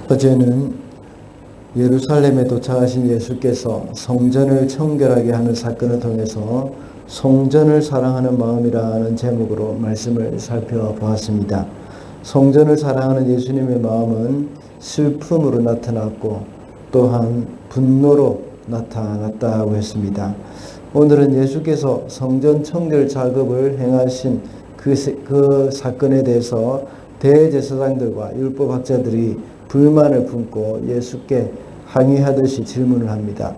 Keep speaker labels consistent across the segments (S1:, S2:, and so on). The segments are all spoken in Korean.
S1: 어제는 예루살렘에 도착하신 예수께서 성전을 청결하게 하는 사건을 통해서 성전을 사랑하는 마음이라는 제목으로 말씀을 살펴보았습니다. 성전을 사랑하는 예수님의 마음은 슬픔으로 나타났고 또한 분노로 나타났다고 했습니다. 오늘은 예수께서 성전 청결 작업을 행하신 그 사건에 대해서 대제사장들과 율법학자들이 불만을 품고 예수께 항의하듯이 질문을 합니다.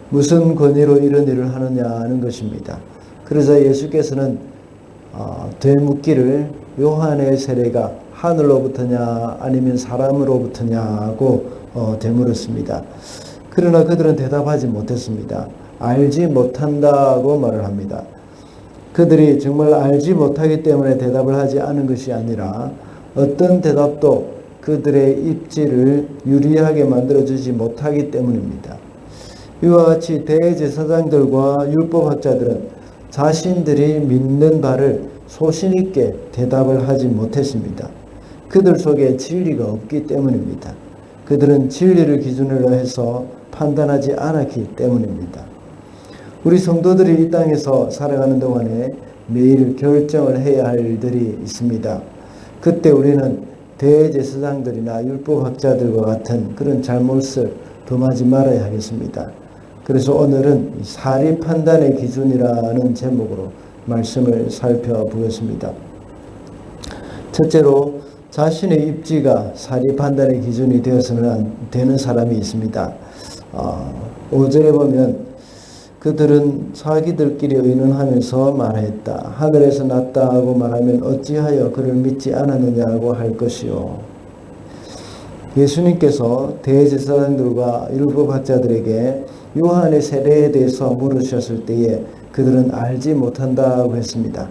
S1: 무슨 권위로 이런 일을 하느냐는 것입니다. 그러자 예수께서는 되묻기를 요한의 세례가 하늘로부터냐 아니면 사람으로부터냐고 되물었습니다. 그러나 그들은 대답하지 못했습니다. 알지 못한다고 말을 합니다. 그들이 정말 알지 못하기 때문에 대답을 하지 않은 것이 아니라 어떤 대답도 그들의 입지를 유리하게 만들어주지 못하기 때문입니다. 이와 같이 대제사장들과 율법학자들은 자신들이 믿는 바를 소신있게 대답을 하지 못했습니다. 그들 속에 진리가 없기 때문입니다. 그들은 진리를 기준으로 해서 판단하지 않았기 때문입니다. 우리 성도들이 이 땅에서 살아가는 동안에 매일 결정을 해야 할 일들이 있습니다. 그때 우리는 대제사장들이나 율법학자들과 같은 그런 잘못을 범하지 말아야 하겠습니다. 그래서 오늘은 사리 판단의 기준이라는 제목으로 말씀을 살펴보겠습니다. 첫째로 자신의 입지가 사리 판단의 기준이 되어서는 안 되는 사람이 있습니다. 5절에 보면 그들은 자기들끼리 의논하면서 말했다. 하늘에서 났다 하고 말하면 어찌하여 그를 믿지 않았느냐고 할 것이요. 예수님께서 대제사장들과 율법학자들에게 요한의 세례에 대해서 물으셨을 때에 그들은 알지 못한다고 했습니다.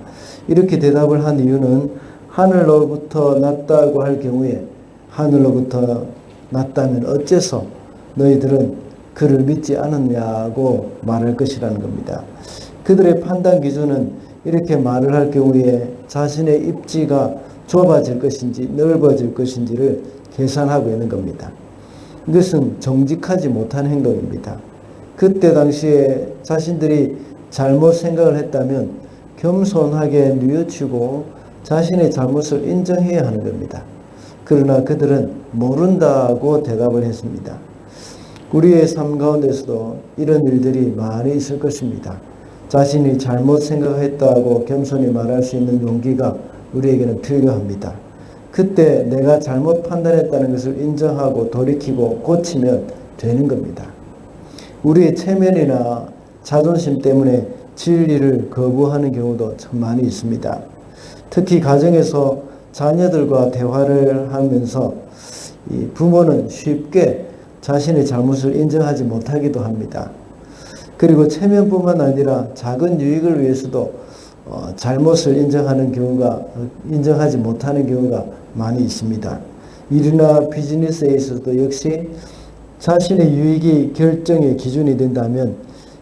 S1: 이렇게 대답을 한 이유는 하늘로부터 났다고 할 경우에 하늘로부터 났다면 어째서 너희들은 그를 믿지 않았냐고 말할 것이라는 겁니다. 그들의 판단 기준은 이렇게 말을 할 경우에 자신의 입지가 좁아질 것인지 넓어질 것인지를 계산하고 있는 겁니다. 이것은 정직하지 못한 행동입니다. 그때 당시에 자신들이 잘못 생각을 했다면 겸손하게 뉘우치고 자신의 잘못을 인정해야 하는 겁니다. 그러나 그들은 모른다고 대답을 했습니다. 우리의 삶 가운데서도 이런 일들이 많이 있을 것입니다. 자신이 잘못 생각했다고 겸손히 말할 수 있는 용기가 우리에게는 필요합니다. 그때 내가 잘못 판단했다는 것을 인정하고 돌이키고 고치면 되는 겁니다. 우리의 체면이나 자존심 때문에 진리를 거부하는 경우도 참 많이 있습니다. 특히 가정에서 자녀들과 대화를 하면서 이 부모는 쉽게 자신의 잘못을 인정하지 못하기도 합니다. 그리고 체면뿐만 아니라 작은 유익을 위해서도 잘못을 인정하지 못하는 경우가 많이 있습니다. 일이나 비즈니스에 있어서도 역시 자신의 유익이 결정의 기준이 된다면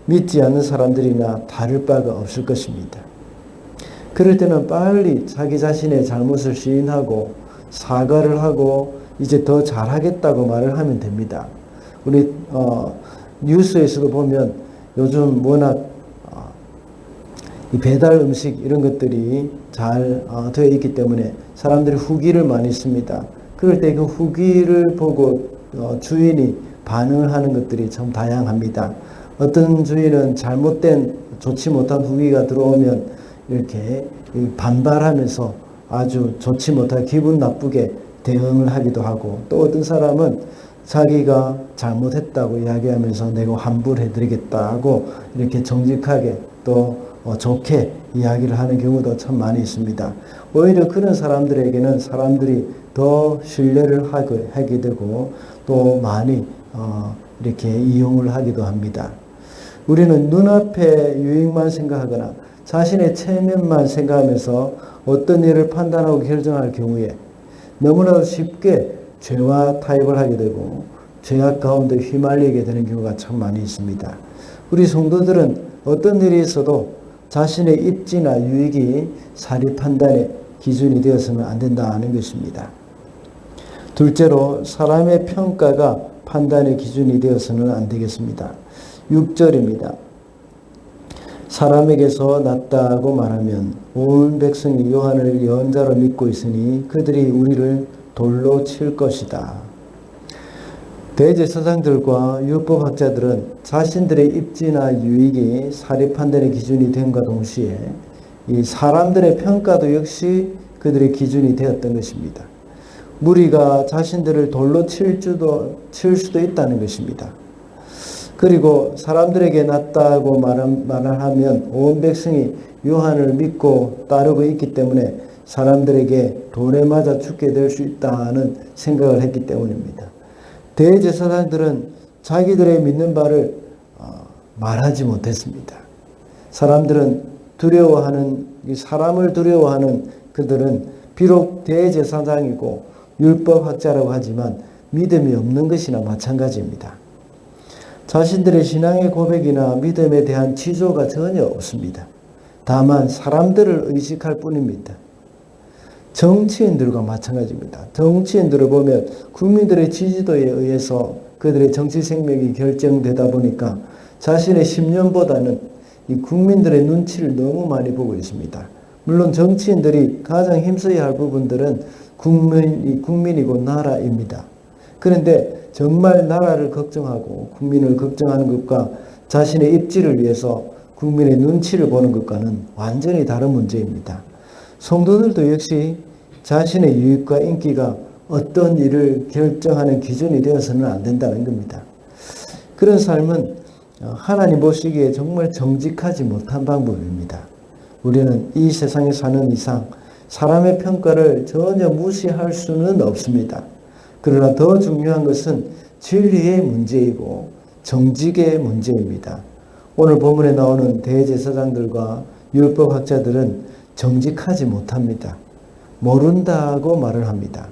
S1: 믿지 않는 사람들이나 다를 바가 없을 것입니다. 그럴 때는 빨리 자기 자신의 잘못을 시인하고 사과를 하고 이제 더 잘하겠다고 말을 하면 됩니다. 우리 뉴스에서도 보면 요즘 워낙 이 배달 음식 이런 것들이 잘 되어 있기 때문에 사람들이 후기를 많이 씁니다. 그럴 때 그 후기를 보고 주인이 반응을 하는 것들이 참 다양합니다. 어떤 주인은 잘못된 좋지 못한 후기가 들어오면 이렇게 반발하면서 아주 좋지 못하게 기분 나쁘게 대응을 하기도 하고, 또 어떤 사람은 자기가 잘못했다고 이야기하면서 내가 환불해드리겠다고 이렇게 정직하게 또 좋게 이야기를 하는 경우도 참 많이 있습니다. 오히려 그런 사람들에게는 사람들이 더 신뢰를 하게 되고 또 많이 이렇게 이용을 하기도 합니다. 우리는 눈앞의 유익만 생각하거나 자신의 체면만 생각하면서 어떤 일을 판단하고 결정할 경우에 너무나 쉽게 죄와 타협을 하게 되고 죄악 가운데 휘말리게 되는 경우가 참 많이 있습니다. 우리 성도들은 어떤 일이 있어도 자신의 입지나 유익이 사리 판단의 기준이 되어서는 안 된다는 것입니다. 둘째로 사람의 평가가 판단의 기준이 되어서는 안 되겠습니다. 6절입니다. 사람에게서 났다고 말하면 온 백성이 요한을 예언자로 믿고 있으니 그들이 우리를 돌로 칠 것이다. 대제사장들과 율법학자들은 자신들의 입지나 유익이 사리 판단의 기준이 됨과 동시에 이 사람들의 평가도 역시 그들의 기준이 되었던 것입니다. 무리가 자신들을 돌로 칠 수도 있다는 것입니다. 그리고 사람들에게 낫다고 말을 하면 온 백성이 요한을 믿고 따르고 있기 때문에 사람들에게 돌에 맞아 죽게 될 수 있다는 생각을 했기 때문입니다. 대제사장들은 자기들의 믿는 바를 말하지 못했습니다. 사람을 두려워하는 그들은 비록 대제사장이고 율법학자라고 하지만 믿음이 없는 것이나 마찬가지입니다. 자신들의 신앙의 고백이나 믿음에 대한 지조가 전혀 없습니다. 다만 사람들을 의식할 뿐입니다. 정치인들과 마찬가지입니다. 정치인들을 보면 국민들의 지지도에 의해서 그들의 정치 생명이 결정되다 보니까 자신의 신념보다는 이 국민들의 눈치를 너무 많이 보고 있습니다. 물론 정치인들이 가장 힘써야 할 부분들은 국민이고 나라입니다. 그런데 정말 나라를 걱정하고 국민을 걱정하는 것과 자신의 입지를 위해서 국민의 눈치를 보는 것과는 완전히 다른 문제입니다. 성도들도 역시 자신의 유익과 인기가 어떤 일을 결정하는 기준이 되어서는 안 된다는 겁니다. 그런 삶은 하나님 보시기에 정말 정직하지 못한 방법입니다. 우리는 이 세상에 사는 이상 사람의 평가를 전혀 무시할 수는 없습니다. 그러나 더 중요한 것은 진리의 문제이고 정직의 문제입니다. 오늘 본문에 나오는 대제사장들과 율법학자들은 정직하지 못합니다. 모른다고 말을 합니다.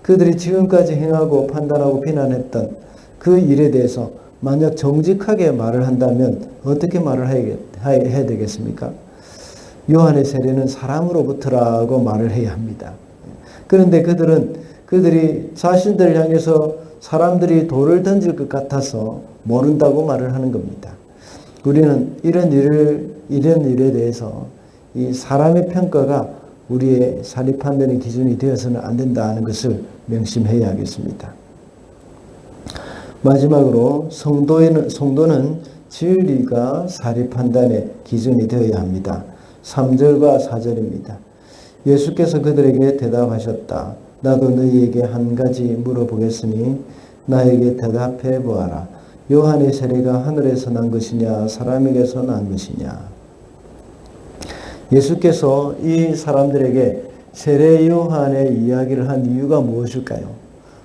S1: 그들이 지금까지 행하고 판단하고 비난했던 그 일에 대해서 만약 정직하게 말을 한다면 어떻게 말을 해야 되겠습니까? 요한의 세례는 사람으로부터라고 말을 해야 합니다. 그런데 그들이 자신들을 향해서 사람들이 돌을 던질 것 같아서 모른다고 말을 하는 겁니다. 우리는 이런 일에 대해서 이 사람의 평가가 우리의 사리 판단의 기준이 되어서는 안 된다는 것을 명심해야 하겠습니다. 마지막으로 성도는 진리가 사리 판단의 기준이 되어야 합니다. 3절과 4절입니다. 예수께서 그들에게 대답하셨다. 나도 너희에게 한 가지 물어보겠으니 나에게 대답해 보아라. 요한의 세례가 하늘에서 난 것이냐 사람에게서 난 것이냐. 예수께서 이 사람들에게 세례 요한의 이야기를 한 이유가 무엇일까요?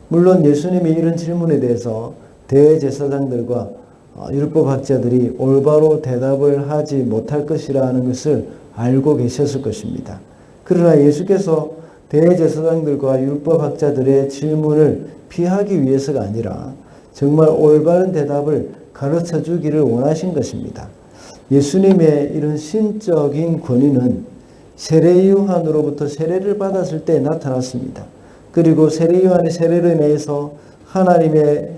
S1: 물론 예수님이 이런 질문에 대해서 대제사장들과 율법학자들이 올바로 대답을 하지 못할 것이라는 것을 알고 계셨을 것입니다. 그러나 예수께서 대제사장들과 율법학자들의 질문을 피하기 위해서가 아니라 정말 올바른 대답을 가르쳐 주기를 원하신 것입니다. 예수님의 이런 신적인 권위는 세례 요한으로부터 세례를 받았을 때 나타났습니다. 그리고 세례 요한의 세례로 인해서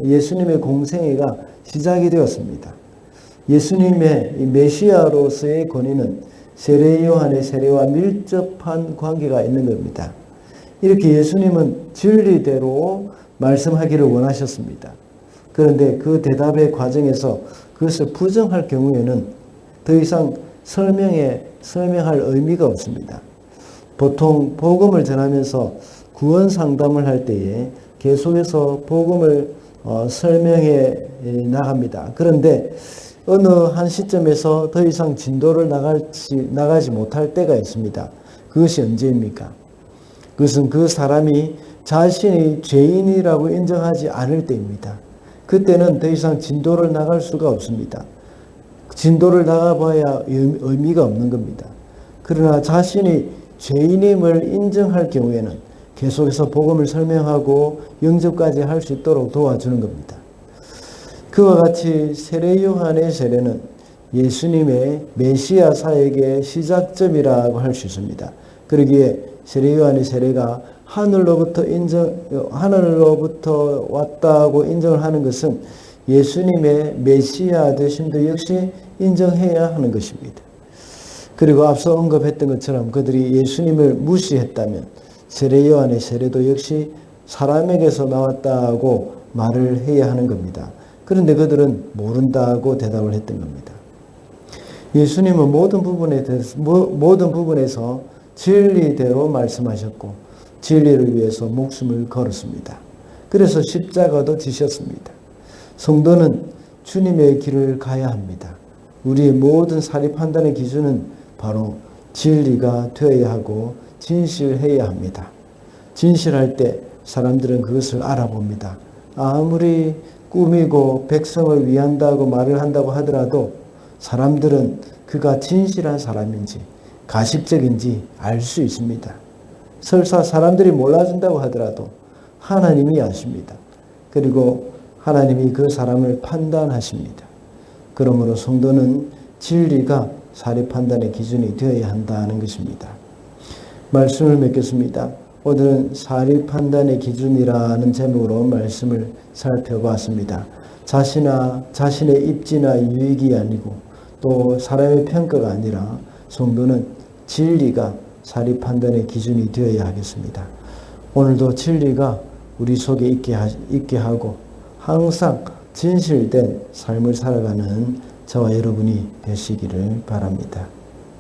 S1: 예수님의 공생애가 시작이 되었습니다. 예수님의 메시아로서의 권위는 세례 요한의 세례와 밀접한 관계가 있는 겁니다. 이렇게 예수님은 진리대로 말씀하기를 원하셨습니다. 그런데 그 대답의 과정에서 그것을 부정할 경우에는 더 이상 설명할 의미가 없습니다. 보통 복음을 전하면서 구원 상담을 할 때에 계속해서 복음을 설명해 나갑니다. 그런데 어느 한 시점에서 더 이상 진도를 나가지 못할 때가 있습니다. 그것이 언제입니까? 그것은 그 사람이 자신이 죄인이라고 인정하지 않을 때입니다. 그때는 더 이상 진도를 나갈 수가 없습니다. 진도를 나가봐야 의미가 없는 겁니다. 그러나 자신이 죄인임을 인정할 경우에는 계속해서 복음을 설명하고 영접까지 할 수 있도록 도와주는 겁니다. 그와 같이 세례 요한의 세례는 예수님의 메시아 사역의 시작점이라고 할 수 있습니다. 그러기에 세례 요한의 세례가 하늘로부터 왔다고 인정을 하는 것은 예수님의 메시아 되심도 역시 인정해야 하는 것입니다. 그리고 앞서 언급했던 것처럼 그들이 예수님을 무시했다면 세례 요한의 세례도 역시 사람에게서 나왔다고 말을 해야 하는 겁니다. 그런데 그들은 모른다고 대답을 했던 겁니다. 예수님은 모든 부분에서 진리대로 말씀하셨고 진리를 위해서 목숨을 걸었습니다. 그래서 십자가도 지셨습니다. 성도는 주님의 길을 가야 합니다. 우리의 모든 사리 판단의 기준은 바로 진리가 되어야 하고 진실해야 합니다. 진실할 때 사람들은 그것을 알아봅니다. 아무리 꾸미고 백성을 위한다고 말을 한다고 하더라도 사람들은 그가 진실한 사람인지 가식적인지 알 수 있습니다. 설사 사람들이 몰라준다고 하더라도 하나님이 아십니다. 그리고 하나님이 그 사람을 판단하십니다. 그러므로 성도는 진리가 사리 판단의 기준이 되어야 한다는 것입니다. 말씀을 맺겠습니다. 오늘은 사리 판단의 기준이라는 제목으로 말씀을 살펴봤습니다. 자신의 입지나 유익이 아니고 또 사람의 평가가 아니라 성도는 진리가 사리 판단의 기준이 되어야 하겠습니다. 오늘도 진리가 우리 속에 있게 하고 항상 진실된 삶을 살아가는 저와 여러분이 되시기를 바랍니다.